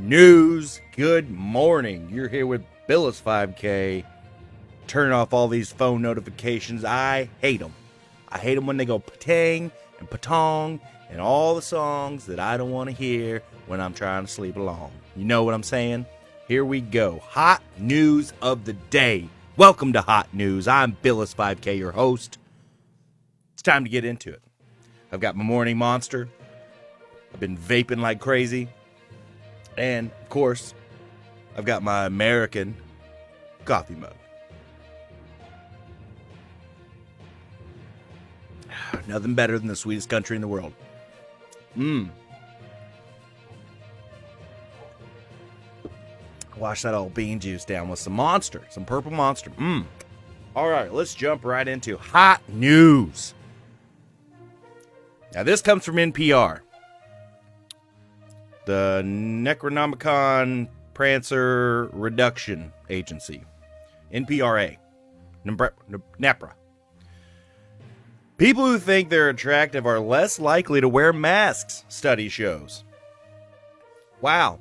news. Good morning. You're here with Billis 5K. Turn off all these phone notifications. I hate them. I hate them when they go patang and patong and all the songs that I don't want to hear when I'm trying to sleep along. You know what I'm saying? Here we go. Hot news of the day. Welcome to Hot News. I'm Billis 5K, your host. It's time to get into it. I've got my morning monster. I've been vaping like crazy. And, of course, I've got my American coffee mug. Nothing better than the sweetest country in the world. Wash that old bean juice down with some Monster, some purple Monster. All right, let's jump right into hot news. Now, this comes from NPR. The Necronomicon Prancer Reduction Agency. NPRA. NEPRA. People who think they're attractive are less likely to wear masks, study shows. Wow.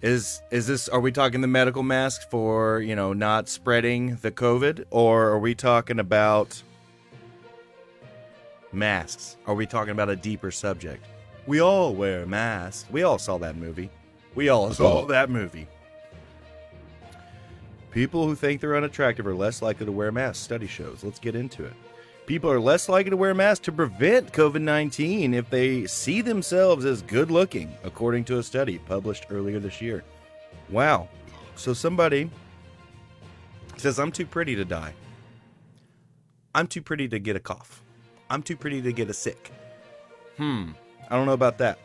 Is this, are we talking the medical mask for, not spreading the COVID? Or are we talking about masks? Are we talking about a deeper subject? We all wear masks. We all saw that movie. People who think they're unattractive are less likely to wear masks, study shows. Let's get into it. People are less likely to wear masks to prevent COVID-19 if they see themselves as good looking, according to a study published earlier this year. Wow. So somebody says, I'm too pretty to die. I'm too pretty to get a cough. I'm too pretty to get a sick. I don't know about that.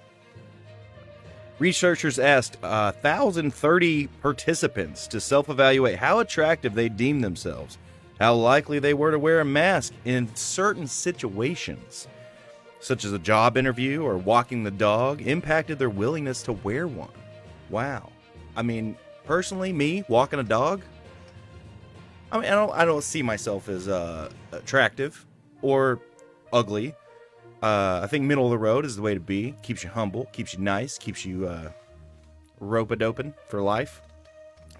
Researchers asked 1,030 participants to self-evaluate how attractive they deemed themselves, how likely they were to wear a mask in certain situations, such as a job interview or walking the dog, impacted their willingness to wear one. Wow. I mean, personally, me walking a dog, I don't see myself as attractive or ugly. I think middle of the road is the way to be. Keeps you humble, keeps you nice, keeps you rope-a-doping for life.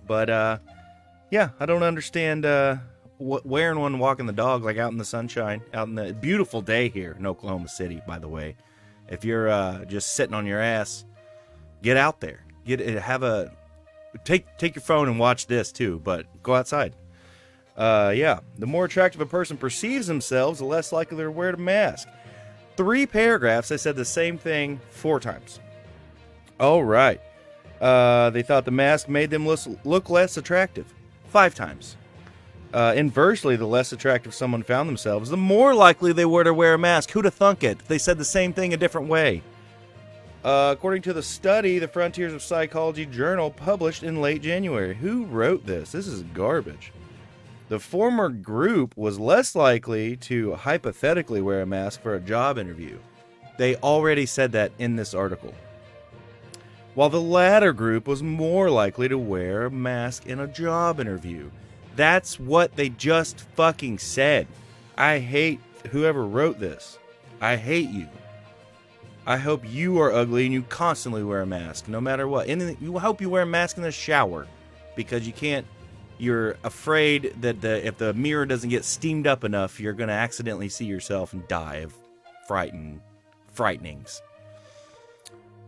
But yeah, I don't understand wearing one, walking the dog, like out in the sunshine, out in the beautiful day here in Oklahoma City. By the way, if you're just sitting on your ass, get out there. Take your phone and watch this too, but go outside. Yeah, the more attractive a person perceives themselves, the less likely they're to wear a mask. 3 paragraphs, they said the same thing 4 times. All right. They thought the mask made them look less attractive 5 times. Inversely, the less attractive someone found themselves, the more likely they were to wear a mask. Who'd have thunk it? They said the same thing a different way. According to the study, the Frontiers of Psychology journal published in late January. Who wrote this? This is garbage. The former group was less likely to hypothetically wear a mask for a job interview. They already said that in this article. While the latter group was more likely to wear a mask in a job interview. That's what they just fucking said. I hate whoever wrote this. I hate you. I hope you are ugly and you constantly wear a mask, no matter what. And I hope you wear a mask in the shower, because you're afraid that if the mirror doesn't get steamed up enough, you're going to accidentally see yourself and die of frightenings.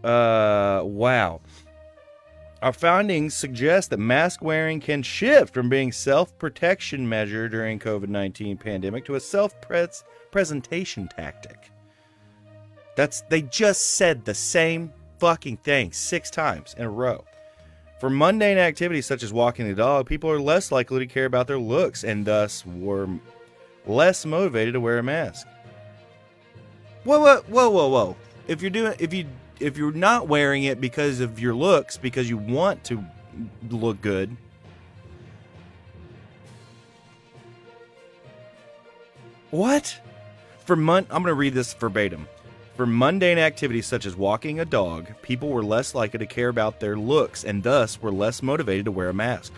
Wow. Our findings suggest that mask wearing can shift from being self-protection measure during COVID-19 pandemic to a self-presentation tactic. They just said the same fucking thing 6 times in a row. For mundane activities such as walking the dog, people are less likely to care about their looks and thus were less motivated to wear a mask. Whoa. If you're not wearing it because of your looks, because you want to look good, what? I'm going to read this verbatim. For mundane activities such as walking a dog, people were less likely to care about their looks and thus were less motivated to wear a mask.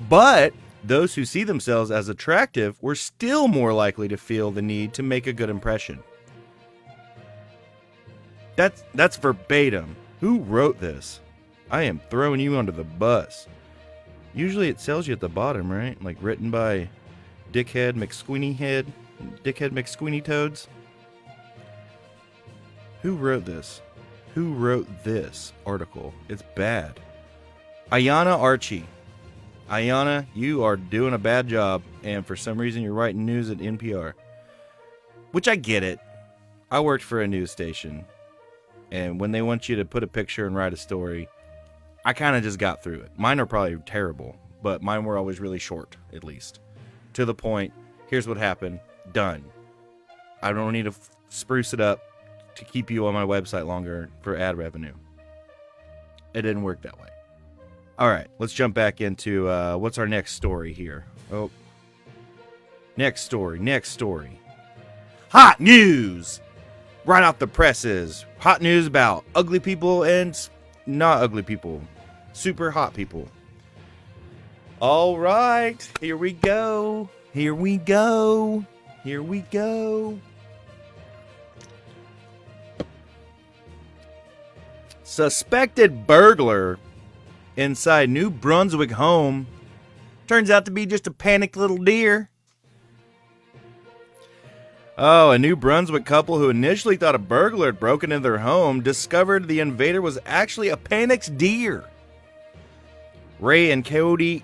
But those who see themselves as attractive were still more likely to feel the need to make a good impression. That's verbatim. Who wrote this? I am throwing you under the bus. Usually it tells you at the bottom, right? Like written by Dickhead McSqueeny Toads. Who wrote this? Who wrote this article? It's bad. Ayana Archie. Ayana, you are doing a bad job, and for some reason you're writing news at NPR. Which I get it. I worked for a news station, and when they want you to put a picture and write a story, I kind of just got through it. Mine are probably terrible, but mine were always really short, at least. To the point, here's what happened, done. I don't need to spruce it up to keep you on my website longer for ad revenue. It didn't work that way. All right, let's jump back into what's our next story here. Oh, next story. Hot news! Right off the presses. Hot news about ugly people and not ugly people. Super hot people. All right, here we go. Suspected burglar inside New Brunswick home turns out to be just a panicked little deer. Oh, a New Brunswick couple who initially thought a burglar had broken into their home discovered the invader was actually a panicked deer. Ray and Katie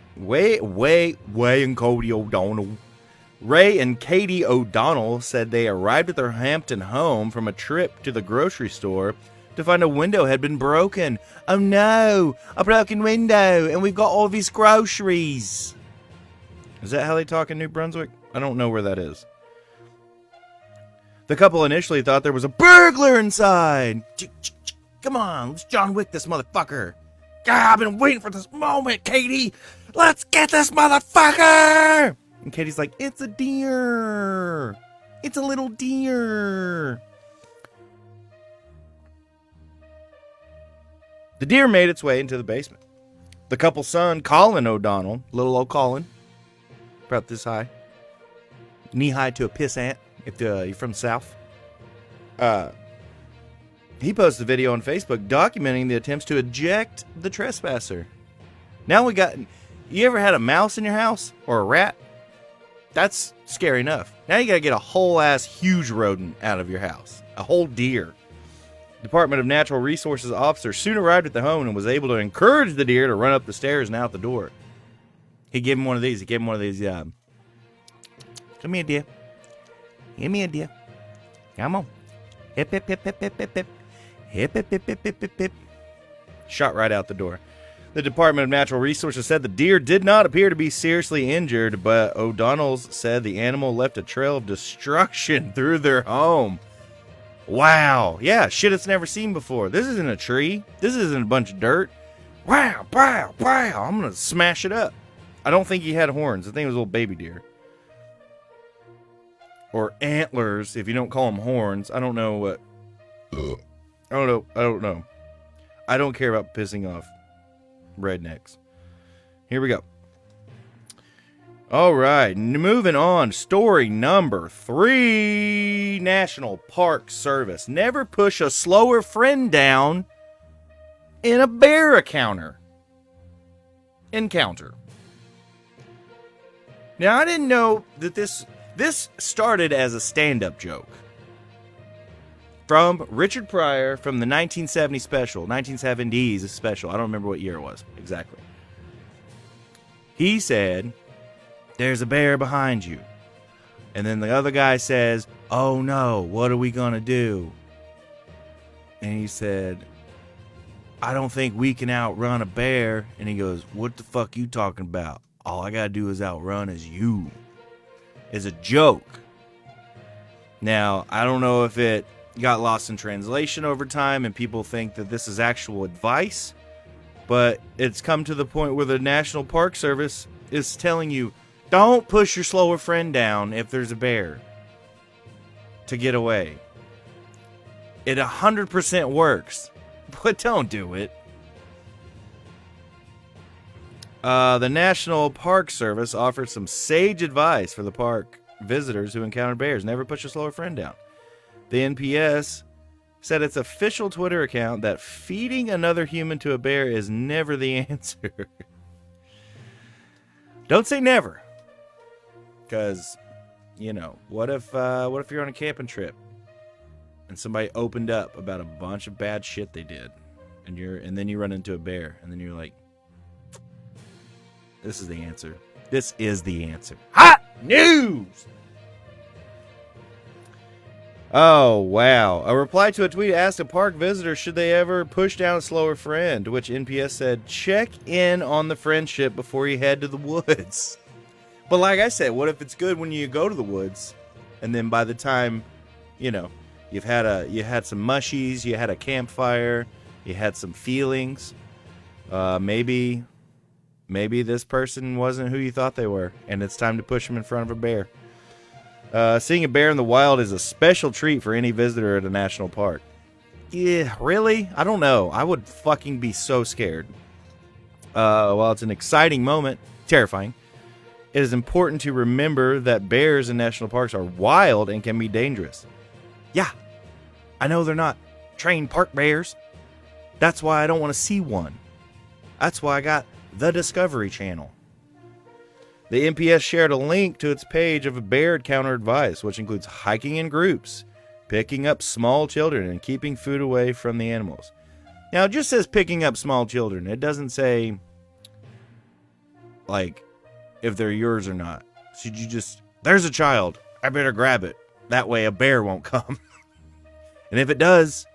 O'Donnell said they arrived at their Hampton home from a trip to the grocery store to find a window had been broken. Oh no, a broken window, and we've got all these groceries. Is that how they talk in New Brunswick? I don't know where that is. The couple initially thought there was a burglar inside. Come on, let's John Wick this motherfucker. God, I've been waiting for this moment, Katie. Let's get this motherfucker. And Katie's like, it's a deer. It's a little deer. The deer made its way into the basement. The couple's son, Colin O'Donnell, little old Colin, about this high, knee high to a pissant, if you're from the South. He posted a video on Facebook documenting the attempts to eject the trespasser. Now we got, you ever had a mouse in your house or a rat? That's scary enough. Now you got to get a whole ass huge rodent out of your house, a whole deer. Department of Natural Resources officer soon arrived at the home and was able to encourage the deer to run up the stairs and out the door. He gave him one of these. Come here, dear. Give me a deer. Come on. Hip, hip, hip, hip, hip, hip, hip. Hip, hip, hip, hip, hip, hip, hip. Shot right out the door. The Department of Natural Resources said the deer did not appear to be seriously injured, but O'Donnell's said the animal left a trail of destruction through their home. Wow. Yeah, shit it's never seen before. This isn't a tree. This isn't a bunch of dirt. Wow, wow, wow. I'm going to smash it up. I don't think he had horns. I think it was a little baby deer. Or antlers, if you don't call them horns. I don't know what. I don't know. I don't care about pissing off rednecks. Here we go. All right, moving on. Story number 3. National Park Service. Never push a slower friend down in a bear encounter. Now, I didn't know that this started as a stand-up joke from Richard Pryor from the 1970s special. I don't remember what year it was exactly. He said, there's a bear behind you. And then the other guy says, oh no, what are we gonna do? And he said, I don't think we can outrun a bear. And he goes, what the fuck you talking about? All I gotta do is outrun is you. Is a joke. Now, I don't know if it got lost in translation over time and people think that this is actual advice, but it's come to the point where the National Park Service is telling you, don't push your slower friend down if there's a bear to get away. It 100% works, but don't do it. The National Park Service offered some sage advice for the park visitors who encounter bears. Never push a slower friend down. The NPS said its official Twitter account that feeding another human to a bear is never the answer. Don't say never. Because, what if you're on a camping trip and somebody opened up about a bunch of bad shit they did, and then you run into a bear, and then you're like, this is the answer. This is the answer. Hot news! Oh, wow. A reply to a tweet asked a park visitor should they ever push down a slower friend, to which NPS said, check in on the friendship before you head to the woods. But like I said, what if it's good when you go to the woods, and then by the time, you had some mushies, you had a campfire, you had some feelings, maybe this person wasn't who you thought they were, and it's time to push them in front of a bear. Seeing a bear in the wild is a special treat for any visitor at a national park. Yeah, really? I don't know. I would fucking be so scared. While it's an exciting moment, terrifying, it is important to remember that bears in national parks are wild and can be dangerous. Yeah, I know they're not trained park bears. That's why I don't want to see one. That's why I got the Discovery Channel. The NPS shared a link to its page of bear encounter advice, which includes hiking in groups, picking up small children, and keeping food away from the animals. Now, it just says picking up small children. It doesn't say, like, if they're yours or not. Should you there's a child, I better grab it. That way a bear won't come. And if it does,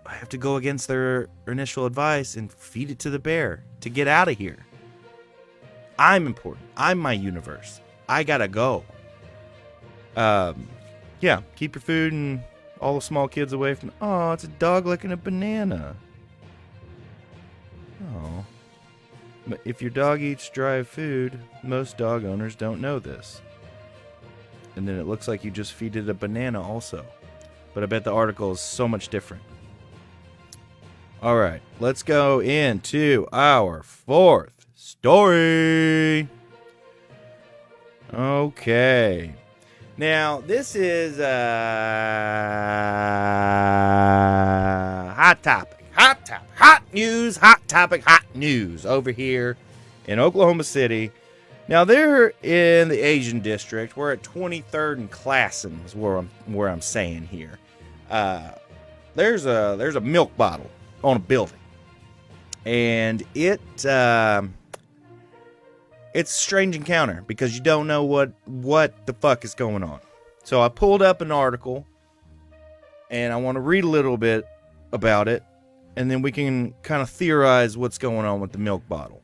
I have to go against their initial advice and feed it to the bear to get out of here. I'm important. I'm my universe. I gotta go. Yeah, keep your food and all the small kids away from... Oh, it's a dog licking a banana. Oh. But if your dog eats dry food, most dog owners don't know this. And then it looks like you just feed it a banana also. But I bet the article is so much different. All right, let's go into our fourth story. Okay. Now, this is hot topic. Hot topic. Hot news. Hot topic. Hot news over here in Oklahoma City. Now, they're in the Asian district. We're at 23rd and Classen is where I'm saying here. There's a milk bottle on a building. And it's a strange encounter because you don't know what the fuck is going on. So I pulled up an article and I want to read a little bit about it, and then we can kind of theorize what's going on with the milk bottle.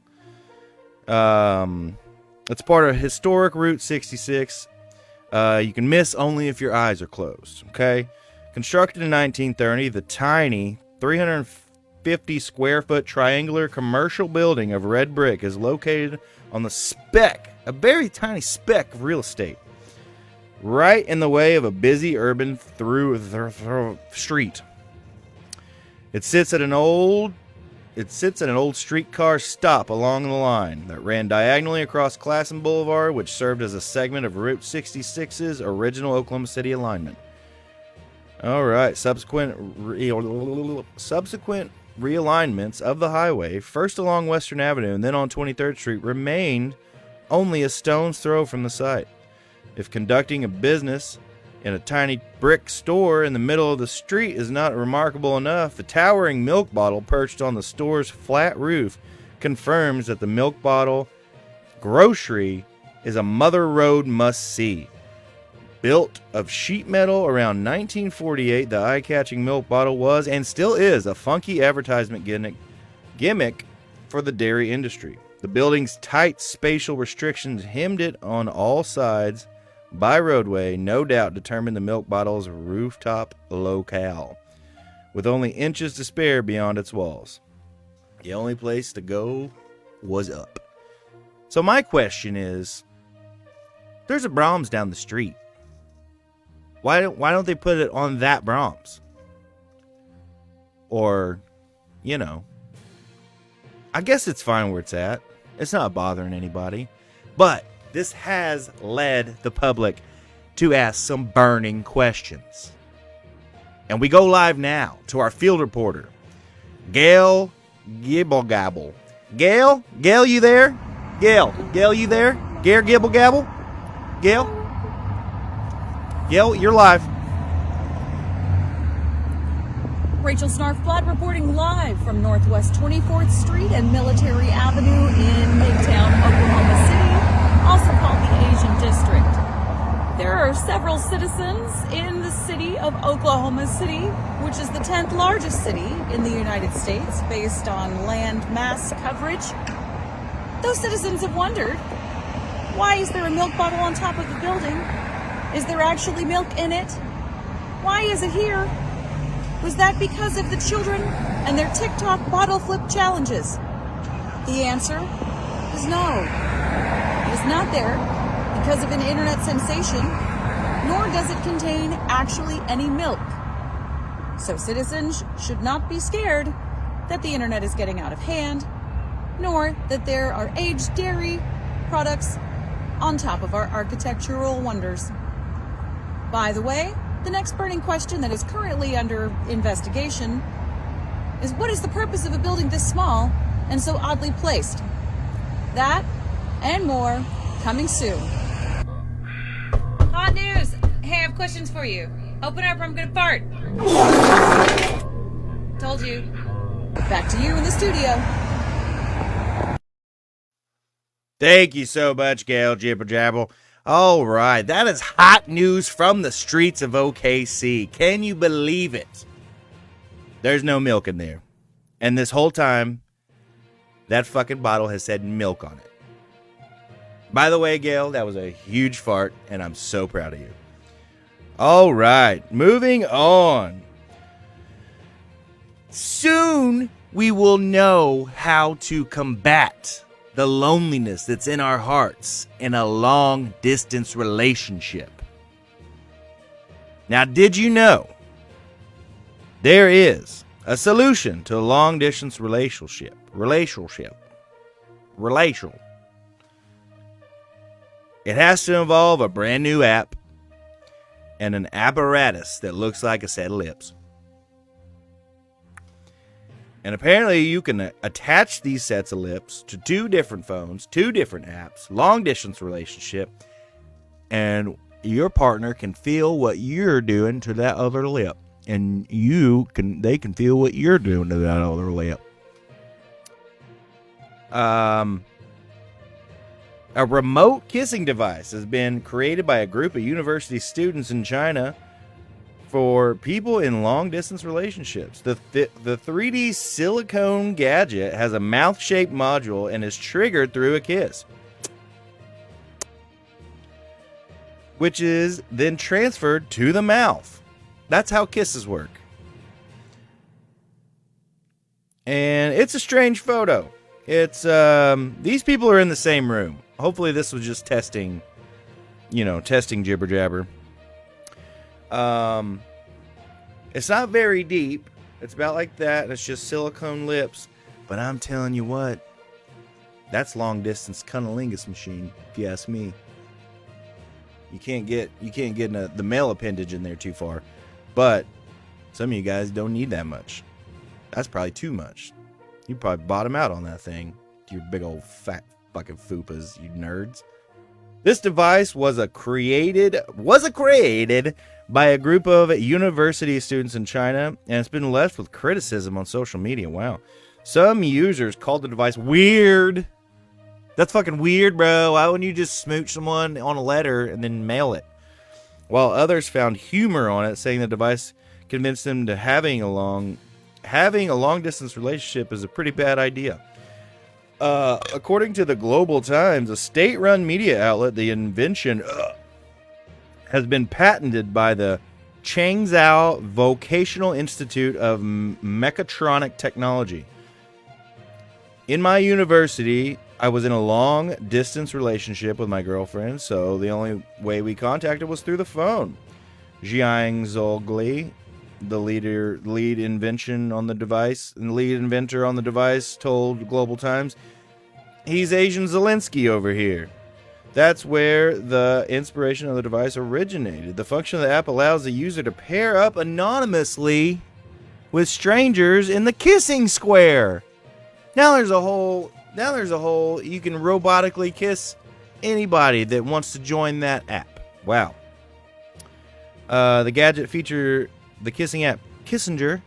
It's part of historic Route 66. You can miss only if your eyes are closed. Okay, constructed in 1930, the tiny 350 square foot triangular commercial building of red brick is located on the speck, a very tiny speck of real estate, right in the way of a busy urban through street. It sits at an old streetcar stop along the line that ran diagonally across Classen Boulevard, which served as a segment of Route 66's original Oklahoma City alignment. All right, subsequent realignments of the highway, first along Western Avenue and then on 23rd Street, remained only a stone's throw from the site. If conducting a business in a tiny brick store in the middle of the street is not remarkable enough, the towering milk bottle perched on the store's flat roof confirms that the milk bottle grocery is a Mother Road must-see. Built of sheet metal around 1948, the eye-catching milk bottle was and still is a funky advertisement gimmick for the dairy industry. The building's tight spatial restrictions hemmed it on all sides by roadway no doubt determined the milk bottle's rooftop locale, with only inches to spare beyond its walls. The only place to go was up. So my question is, there's a Brahms down the street. Why don't they put it on that Brahms? Or, I guess it's fine where it's at. It's not bothering anybody. But this has led the public to ask some burning questions. And we go live now to our field reporter, Gail Jibblejabble. Gail, you there? Gail, you there? Gail Jibblejabble? Gail, you're live. Rachel Snarfblood reporting live from Northwest 24th Street and Military Avenue in Midtown, Oklahoma City, also called the Asian District. There are several citizens in the city of Oklahoma City, which is the 10th largest city in the United States based on land mass coverage. Those citizens have wondered, why is there a milk bottle on top of the building? Is there actually milk in it? Why is it here? Was that because of the children and their TikTok bottle flip challenges? The answer is no. It is not there because of an internet sensation, nor does it contain actually any milk. So citizens should not be scared that the internet is getting out of hand, nor that there are aged dairy products on top of our architectural wonders. By the way, the next burning question that is currently under investigation is, what is the purpose of a building this small and so oddly placed? That and more coming soon. Hot news! Hey, I have questions for you. Open up or I'm gonna fart. Told you. Back to you in the studio. Thank you so much, Gail Jibblejabble. All right, that is hot news from the streets of OKC. Can you believe it? There's no milk in there. And this whole time, that fucking bottle has said milk on it. By the way, Gail, that was a huge fart, and I'm so proud of you. All right, moving on. Soon, we will know how to combat the loneliness that's in our hearts in a long-distance relationship. Now, did you know there is a solution to a long-distance relationship? It has to involve a brand new app and an apparatus that looks like a set of lips. And apparently you can attach these sets of lips to two different phones, two different apps, long distance relationship, and your partner can feel what you're doing to that other lip, and they can feel what you're doing to that other lip. A remote kissing device has been created by a group of university students in China for people in long-distance relationships. The 3D silicone gadget has a mouth-shaped module and is triggered through a kiss, which is then transferred to the mouth. That's how kisses work. And it's a strange photo. It's these people are in the same room. Hopefully this was just testing jibber jabber. It's not very deep. It's about like that, and it's just silicone lips. But I'm telling you what, that's long distance cunnilingus machine, if you ask me. You can't get the male appendage in there too far. But some of you guys don't need that much. That's probably too much. You probably bottom out on that thing. You big old fat fucking fupas, you nerds. This device was created by a group of university students in China, and it's been left with criticism on social media. Wow. Some users called the device weird. That's fucking weird, bro. Why wouldn't you just smooch someone on a letter and then mail it? While others found humor on it, saying the device convinced them to having a long distance relationship is a pretty bad idea. According to the Global Times, a state-run media outlet, the invention has been patented by the Changzhou Vocational Institute of Mechatronic Technology. In my university, I was in a long-distance relationship with my girlfriend, so the only way we contacted was through the phone. Jiang Zhongli, the lead inventor on the device, told Global Times, "He's Asian Zelensky over here." That's where the inspiration of the device originated. The function of the app allows the user to pair up anonymously with strangers in the kissing square. Now there's a whole you can robotically kiss anybody that wants to join that app. Wow. The gadget featured the kissing app Kissinger,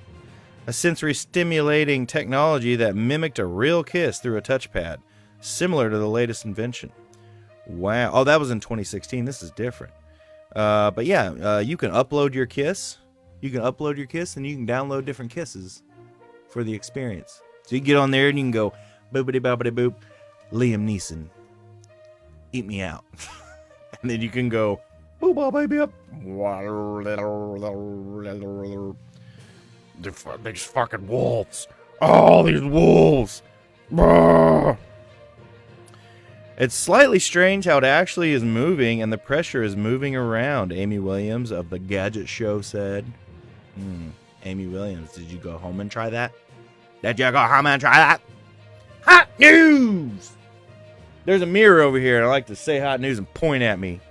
a sensory stimulating technology that mimicked a real kiss through a touchpad, similar to the latest invention. Wow. Oh, that was in 2016. This is different. But yeah, you can upload your kiss. You can upload your kiss and you can download different kisses for the experience. So you get on there and you can go, boopity boppity boop, Liam Neeson, eat me out. And then you can go, boop, bop, baby up. These fucking wolves. Oh, these wolves. Brr. It's slightly strange how it actually is moving and the pressure is moving around, Amy Williams of The Gadget Show said. Amy Williams, did you go home and try that? Did you go home and try that? Hot news! There's a mirror over here and I like to say hot news and point at me.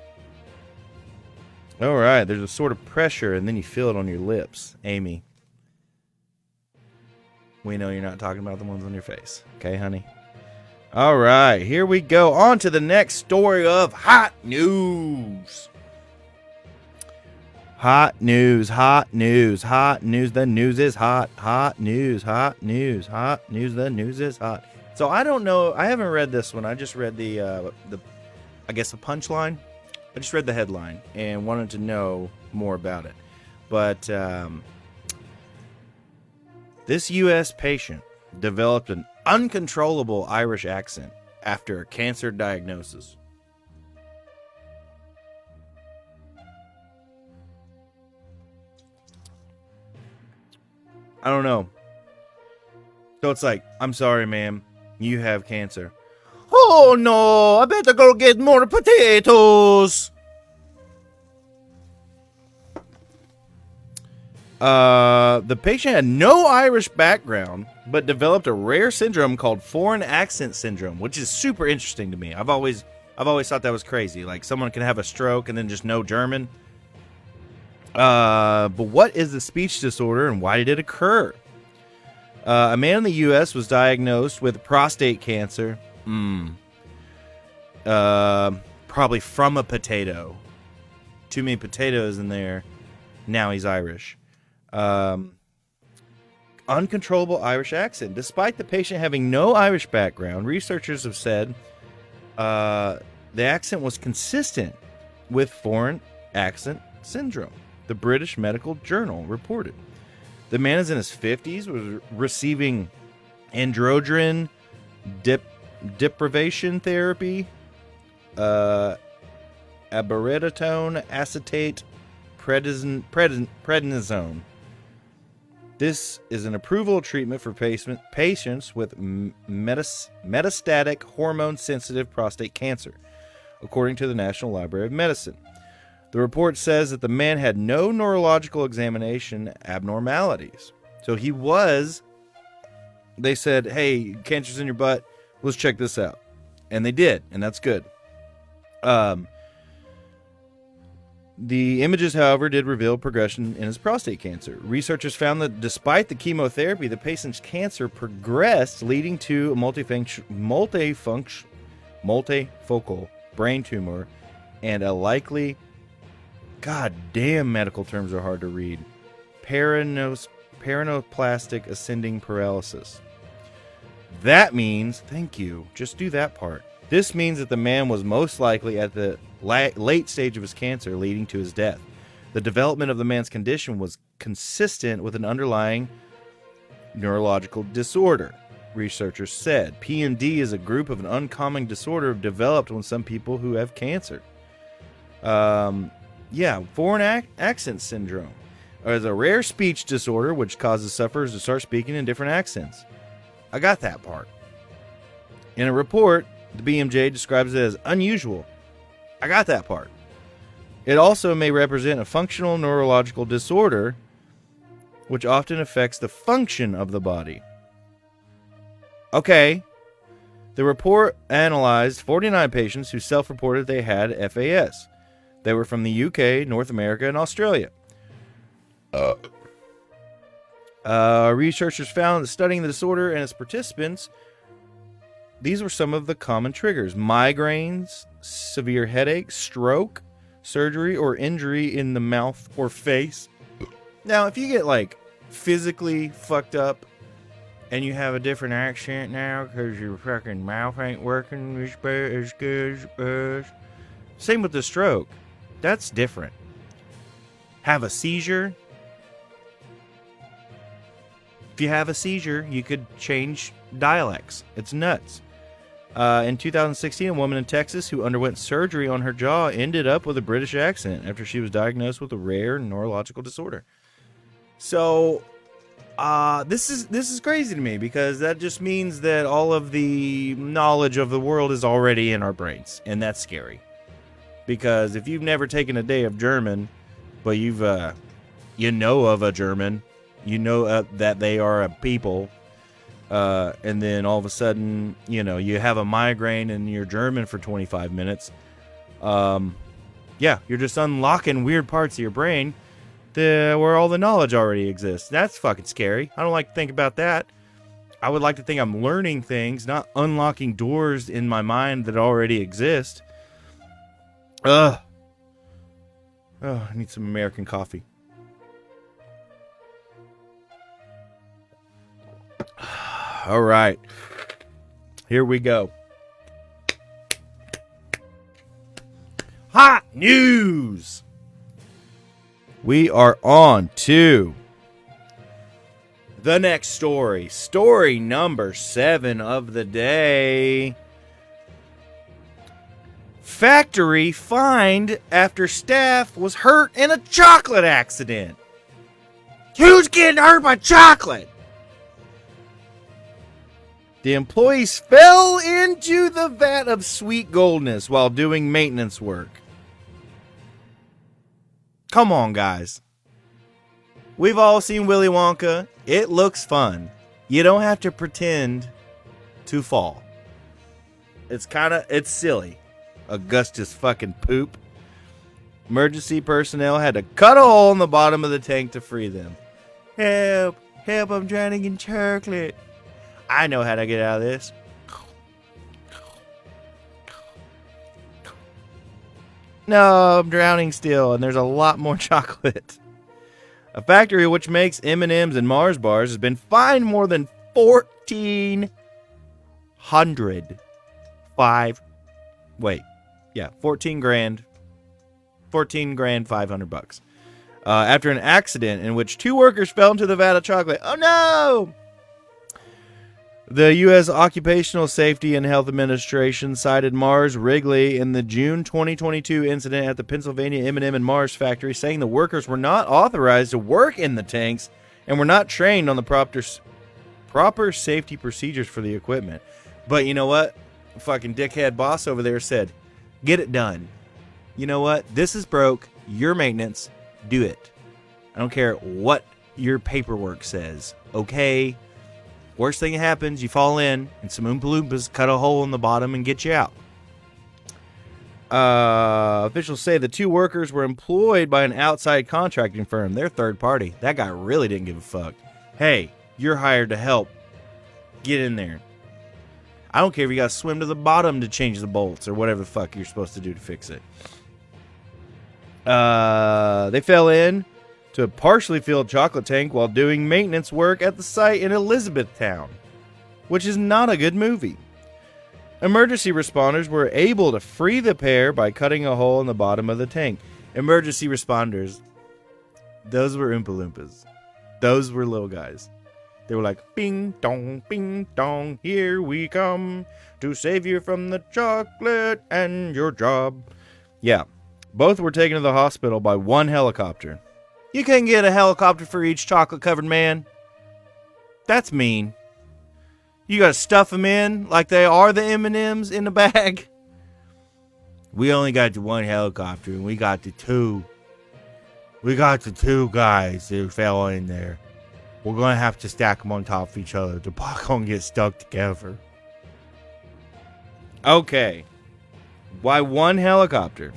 Alright, there's a sort of pressure and then you feel it on your lips, Amy. We know you're not talking about the ones on your face. Okay, honey? All right, here we go. On to the next story of hot news. Hot news, hot news, hot news. The news is hot. Hot news, hot news, hot news. The news is hot. So I don't know. I haven't read this one. I just read the I guess the punchline. I just read the headline and wanted to know more about it. But this U.S. patient developed an uncontrollable Irish accent after a cancer diagnosis. I don't know. So it's like, I'm sorry, ma'am, you have cancer. Oh no, I better go get more potatoes. The patient had no Irish background, but developed a rare syndrome called foreign accent syndrome, which is super interesting to me. I've always thought that was crazy. Like someone can have a stroke and then just know German. But what is the speech disorder and why did it occur? A man in the U.S. was diagnosed with prostate cancer. Probably from a potato. Too many potatoes in there. Now he's Irish. Uncontrollable Irish accent. Despite the patient having no Irish background, researchers have said the accent was consistent with foreign accent syndrome. The British Medical Journal reported. The man is in his 50s, was receiving androgen deprivation therapy, abiraterone acetate prednisone. This is an approval treatment for patients with metastatic hormone-sensitive prostate cancer, according to the National Library of Medicine. The report says that the man had no neurological examination abnormalities. So they said, hey, cancer's in your butt, let's check this out. And they did, and that's good. The images, however, did reveal progression in his prostate cancer. Researchers found that despite the chemotherapy, the patient's cancer progressed, leading to a multifocal brain tumor and a likely, god damn, medical terms are hard to read, paraneoplastic ascending paralysis. That means, thank you, just do that part. This means that the man was most likely at the late stage of his cancer, leading to his death. The development of the man's condition was consistent with an underlying neurological disorder, researchers said. PMD is a group of an uncommon disorder developed when some people who have cancer. Foreign accent syndrome is a rare speech disorder which causes sufferers to start speaking in different accents. I got that part. In a report, the BMJ describes it as unusual. I got that part. It also may represent a functional neurological disorder, which often affects the function of the body. Okay. The report analyzed 49 patients who self-reported they had FAS. They were from the UK, North America, and Australia. Researchers found that studying the disorder and its participants, these were some of the common triggers: migraines, severe headache, stroke, surgery, or injury in the mouth or face. Now, if you get like physically fucked up and you have a different accent now because your fucking mouth ain't working as good as same with the stroke. That's different. Have a seizure. If you have a seizure, you could change dialects. It's nuts. In 2016, a woman in Texas who underwent surgery on her jaw ended up with a British accent after she was diagnosed with a rare neurological disorder. So, this is crazy to me, because that just means that all of the knowledge of the world is already in our brains, and that's scary. Because if you've never taken a day of German, but you've you know of a German, you know that they are a people, and then all of a sudden, you know, you have a migraine and you're German for 25 minutes. Yeah, you're just unlocking weird parts of your brain where all the knowledge already exists. That's fucking scary. I don't like to think about that. I would like to think I'm learning things, not unlocking doors in my mind that already exist. Oh, I need some American coffee. All right. Here we go. Hot news. We are on to the next story. Story number 7 of the day. Factory fined after staff was hurt in a chocolate accident. Who's getting hurt by chocolate? The employees fell into the vat of sweet goldness while doing maintenance work. Come on, guys. We've all seen Willy Wonka. It looks fun. You don't have to pretend to fall. It's silly. Augustus fucking poop. Emergency personnel had to cut a hole in the bottom of the tank to free them. Help! Help, I'm drowning in chocolate. I know how to get out of this. No, I'm drowning still, and there's a lot more chocolate. A factory which makes M&Ms and Mars bars has been fined more than 14 grand. 14 grand, $500. After an accident in which 2 workers fell into the vat of chocolate. Oh no! The U.S. Occupational Safety and Health Administration cited Mars Wrigley in the June 2022 incident at the Pennsylvania M&M and Mars factory, saying the workers were not authorized to work in the tanks and were not trained on the proper safety procedures for the equipment. But you know what? Fucking dickhead boss over there said, get it done. You know what? This is broke. Your maintenance. Do it. I don't care what your paperwork says. Okay? Worst thing that happens, you fall in, and some Oompa Loompas cut a hole in the bottom and get you out. Officials say the 2 workers were employed by an outside contracting firm. They're third party. That guy really didn't give a fuck. Hey, you're hired to help. Get in there. I don't care if you got to swim to the bottom to change the bolts or whatever the fuck you're supposed to do to fix it. They fell in to a partially filled chocolate tank while doing maintenance work at the site in Elizabethtown, which is not a good movie. Emergency responders were able to free the pair by cutting a hole in the bottom of the tank. Emergency responders, those were Oompa Loompas. Those were little guys. They were like, bing dong, here we come to save you from the chocolate and your job. Yeah, both were taken to the hospital by 1 helicopter. You couldn't get a helicopter for each chocolate-covered man? That's mean. You gotta stuff them in like they are the M&Ms in the bag? We only got the 1 helicopter, and we got the 2. We got the 2 guys that fell in there. We're gonna have to stack them on top of each other. They're probably gonna get stuck together. Okay. Why one helicopter?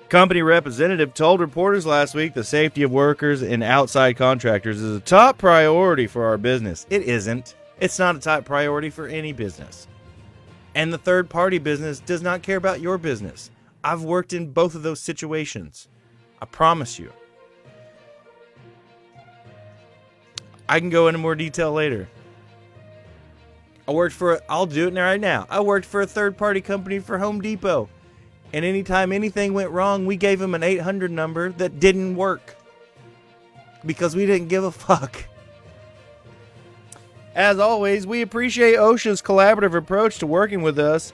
Company representative told reporters last week the safety of workers and outside contractors is a top priority for our business. It isn't. It's not a top priority for any business. And the third-party business does not care about your business. I've worked in both of those situations. I promise you. I can go into more detail later. I'll do it right now. I worked for a third-party company for Home Depot. And anytime anything went wrong, we gave them an 800 number that didn't work. Because we didn't give a fuck. As always, we appreciate OSHA's collaborative approach to working with us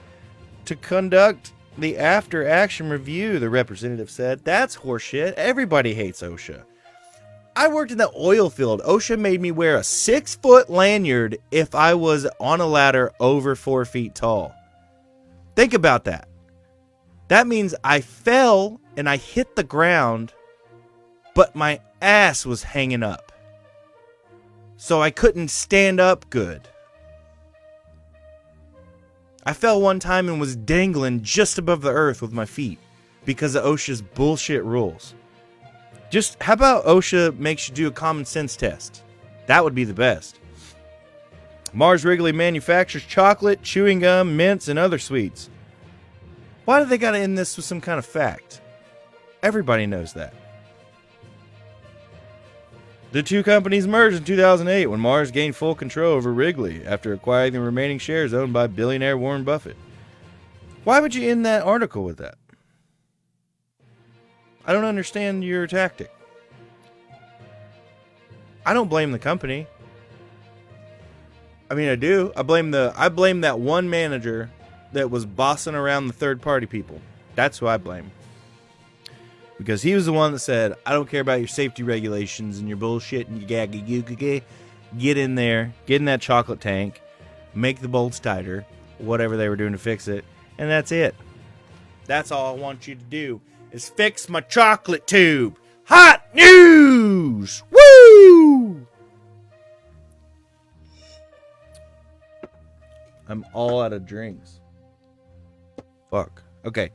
to conduct the after-action review, the representative said. That's horseshit. Everybody hates OSHA. I worked in the oil field. OSHA made me wear a 6-foot lanyard if I was on a ladder over 4 feet tall. Think about that. That means I fell and I hit the ground, but my ass was hanging up. So I couldn't stand up good. I fell one time and was dangling just above the earth with my feet because of OSHA's bullshit rules. Just, how about OSHA makes you do a common sense test? That would be the best. Mars Wrigley manufactures chocolate, chewing gum, mints, and other sweets. Why do they gotta end this with some kind of fact? Everybody knows that. The two companies merged in 2008 when Mars gained full control over Wrigley after acquiring the remaining shares owned by billionaire Warren Buffett. Why would you end that article with that? I don't understand your tactic. I don't blame the company. I mean, I do. I blame that one manager that was bossing around the third-party people. That's who I blame. Because he was the one that said, I don't care about your safety regulations and your bullshit and your gaggy. Get in there, get in that chocolate tank, make the bolts tighter, whatever they were doing to fix it, and that's it. That's all I want you to do, is fix my chocolate tube. Hot news! Woo! I'm all out of drinks. Fuck. Okay.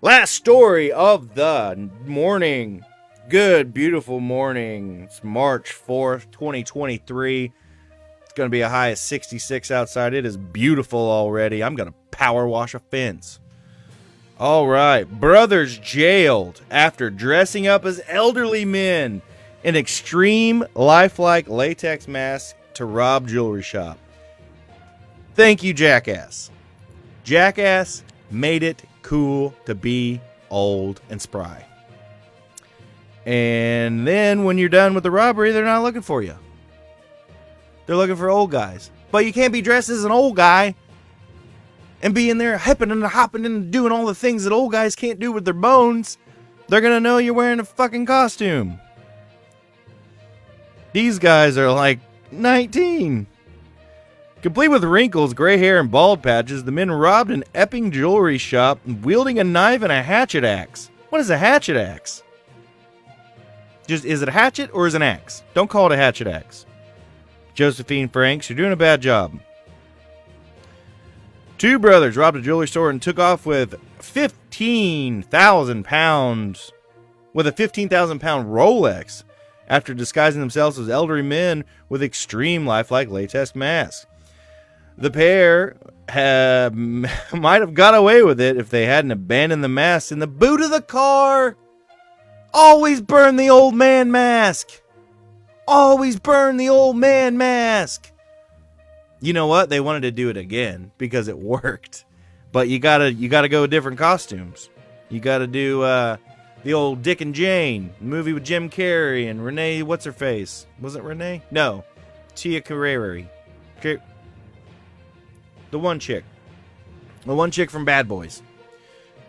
Last story of the morning. Good, beautiful morning. It's March 4th, 2023. It's going to be a high of 66 outside. It is beautiful already. I'm going to power wash a fence. All right. Brothers jailed after dressing up as elderly men in extreme lifelike latex masks to rob jewelry shop. Thank you, Jackass. Jackass made it cool to be old and spry. And then when you're done with the robbery, they're not looking for you. They're looking for old guys. But you can't be dressed as an old guy and be in there hipping and hopping and doing all the things that old guys can't do with their bones. They're going to know you're wearing a fucking costume. These guys are like 19. Complete with wrinkles, gray hair, and bald patches, the men robbed an Epping jewelry shop wielding a knife and a hatchet axe. What is a hatchet axe? Just, is it a hatchet or is it an axe? Don't call it a hatchet axe. Josephine Franks, you're doing a bad job. Two brothers robbed a jewelry store and took off with 15,000 pounds, with a 15,000-pound Rolex after disguising themselves as elderly men with extreme lifelike latex masks. The pair might have got away with it if they hadn't abandoned the masks in the boot of the car. Always burn the old man mask. Always burn the old man mask. You know what? They wanted to do it again because it worked. But you gotta go with different costumes. You gotta do the old Dick and Jane movie with Jim Carrey and Renee. What's her face? Was it Renee? No, Tia Carrere. The one chick from Bad Boys.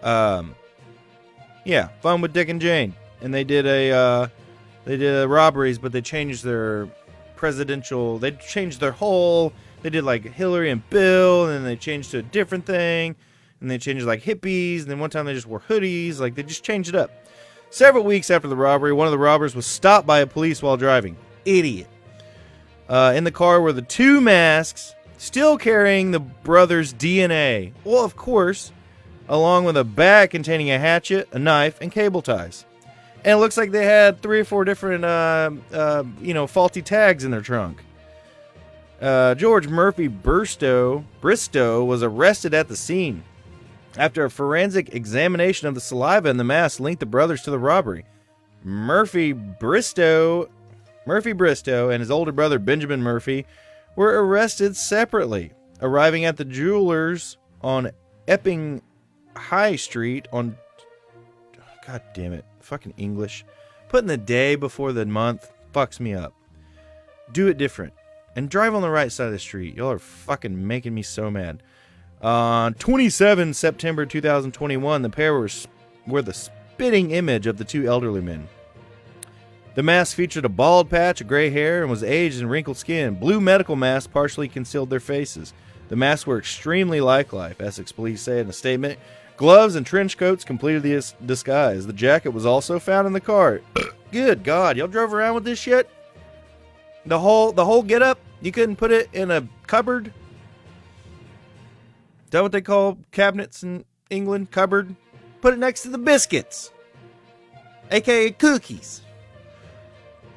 Yeah, Fun with Dick and Jane, and they did robberies, but they changed their presidential. They changed their whole. They did like Hillary and Bill, and then they changed to a different thing, and they changed like hippies, and then one time they just wore hoodies. Like they just changed it up. Several weeks after the robbery, one of the robbers was stopped by a police while driving. Idiot. In the car were the two masks still carrying the brothers' DNA. Well, of course, along with a bag containing a hatchet, a knife, and cable ties. And it looks like they had 3 or 4 different, faulty tags in their trunk. George Murphy Bristow was arrested at the scene. After a forensic examination of the saliva and the mask linked the brothers to the robbery. Murphy Bristow and his older brother Benjamin Murphy were arrested separately, arriving at the jewelers on Epping High Street on... God damn it. Fucking English. Putting the day before the month fucks me up. Do it different. And drive on the right side of the street. Y'all are fucking making me so mad. On 27 September 2021, the pair were the spitting image of the 2 elderly men. The mask featured a bald patch of gray hair and was aged in wrinkled skin. Blue medical masks partially concealed their faces. The masks were extremely lifelike, Essex police say in a statement. Gloves and trench coats completed the disguise. The jacket was also found in the car. Good God, y'all drove around with this shit? The whole get-up? You couldn't put it in a cupboard? Is that what they call cabinets in England? Cupboard? Put it next to the biscuits. A.k.a. cookies.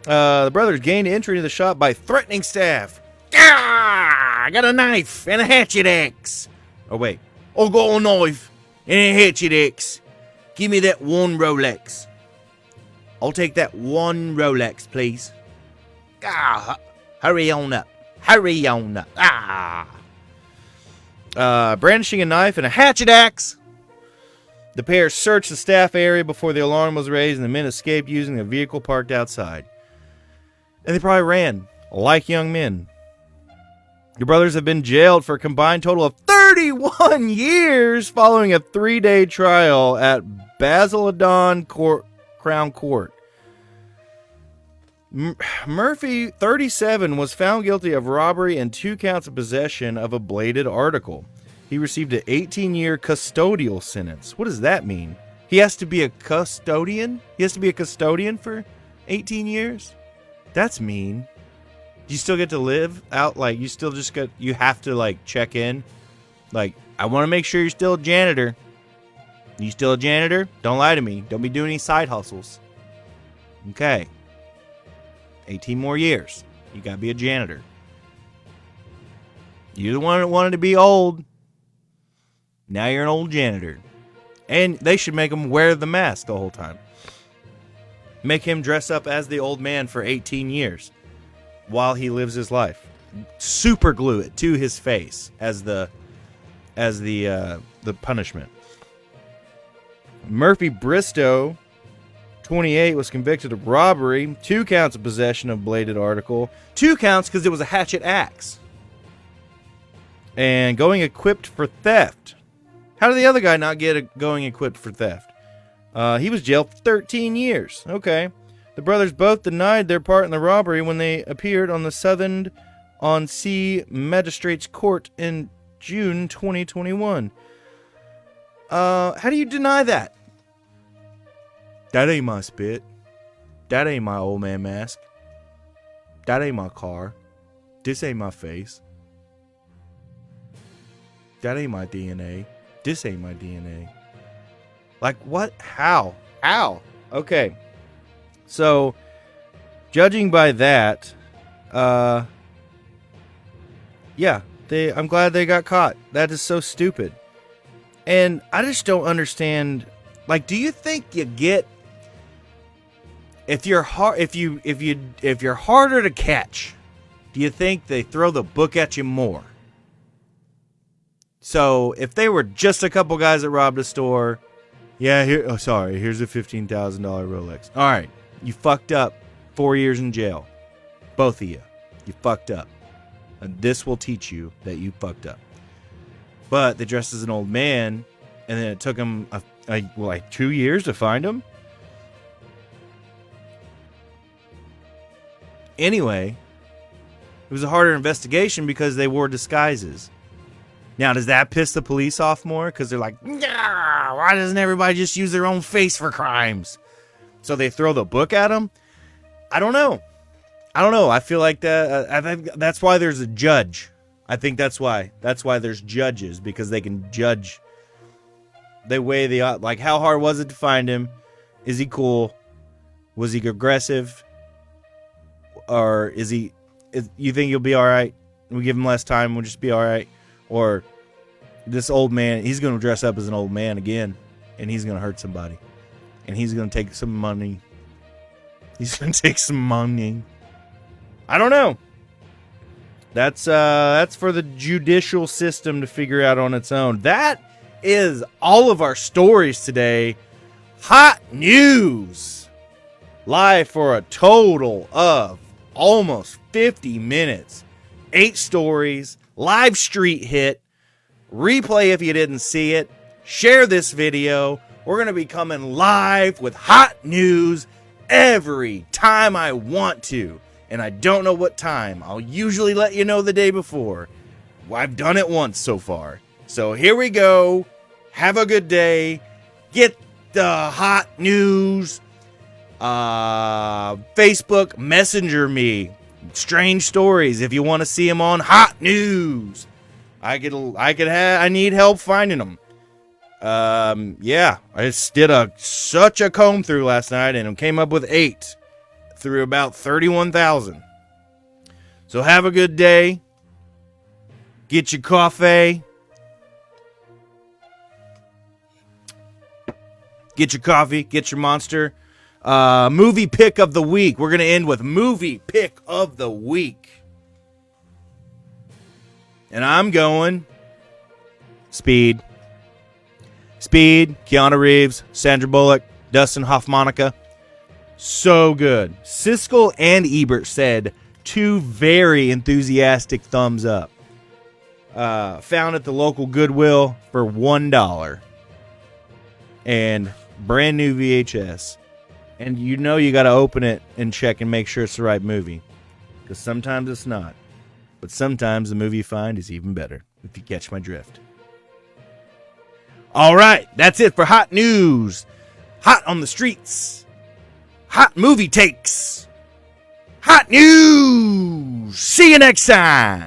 The brothers gained entry into the shop by threatening staff. I got a knife and a hatchet axe. Oh, wait. I got a knife and a hatchet axe. Give me that 1 Rolex. I'll take that 1 Rolex, please. Hurry on up. Hurry on up. Brandishing a knife and a hatchet axe. The pair searched the staff area before the alarm was raised and the men escaped using a vehicle parked outside. And they probably ran like young men. The brothers have been jailed for a combined total of 31 years following a 3-day trial at Basildon Crown Court. Murphy, 37, was found guilty of robbery and 2 counts of possession of a bladed article. He received an 18-year custodial sentence. What does that mean? He has to be a custodian? He has to be a custodian for 18 years? That's mean. You still get to live out, like, you have to, like, check in. Like, I want to make sure you're still a janitor. You still a janitor? Don't lie to me. Don't be doing any side hustles. Okay. 18 more years. You gotta be a janitor. You're the one that wanted to be old. Now you're an old janitor. And they should make him wear the mask the whole time. Make him dress up as the old man for 18 years while he lives his life. Super glue it to his face as the punishment. Murphy Bristow, 28, was convicted of robbery, 2 counts of possession of bladed article, 2 counts because it was a hatchet axe, and going equipped for theft. How did the other guy not get going equipped for theft? He was jailed for 13 years. Okay. The brothers both denied their part in the robbery when they appeared on the Southend-on-Sea Magistrates Court in June 2021. How do you deny that? That ain't my spit. That ain't my old man mask. That ain't my car. This ain't my face. That ain't my DNA. This ain't my DNA. Like, what? How? Okay. So, judging by that, I'm glad they got caught. That is so stupid. And I just don't understand. Like, do you think you get, if you're harder to catch, do you think they throw the book at you more? So, if they were just a couple guys that robbed a store, here's a $15,000 Rolex. All right, you fucked up. 4 years in jail. Both of you. You fucked up. And this will teach you that you fucked up. But they dressed as an old man, and then it took them like 2 years to find him. Anyway, it was a harder investigation because they wore disguises. Now, does that piss the police off more? Because they're like, why doesn't everybody just use their own face for crimes? So they throw the book at them? I don't know. I feel like that. I think that's why there's a judge. I think that's why. That's why there's judges, because they can judge. They weigh the odds. Like, how hard was it to find him? Is he cool? Was he aggressive? Or you think he'll be all right? We give him less time, we'll just be all right? Or this old man, he's going to dress up as an old man again, and he's going to hurt somebody. And he's going to take some money. He's going to take some money. I don't know. That's for the judicial system to figure out on its own. That is all of our stories today. Hot news. Live for a total of almost 50 minutes. 8 stories. Live street hit. Replay if you didn't see it. Share this video. We're going to be coming live with hot news every time I want to. And I don't know what time. I'll usually let you know the day before. I've done it once so far. So here we go. Have a good day. Get the hot news. Facebook Messenger me. Strange stories if you want to see them on hot news. I need help finding them. Yeah, I just did such a comb through last night and came up with 8 through about 31,000. So have a good day. Get your coffee. Get your coffee. Get your Monster. Movie pick of the week. We're going to end with movie pick of the week. And I'm going Speed. Speed, Keanu Reeves, Sandra Bullock, Dustin Hoffmanica. So good. Siskel and Ebert said 2 very enthusiastic thumbs up. Found at the local Goodwill for $1. And brand new VHS. And you know you got to open it and check and make sure it's the right movie. Because sometimes it's not. But sometimes the movie you find is even better, if you catch my drift. All right, that's it for hot news. Hot on the streets. Hot movie takes. Hot news. See you next time.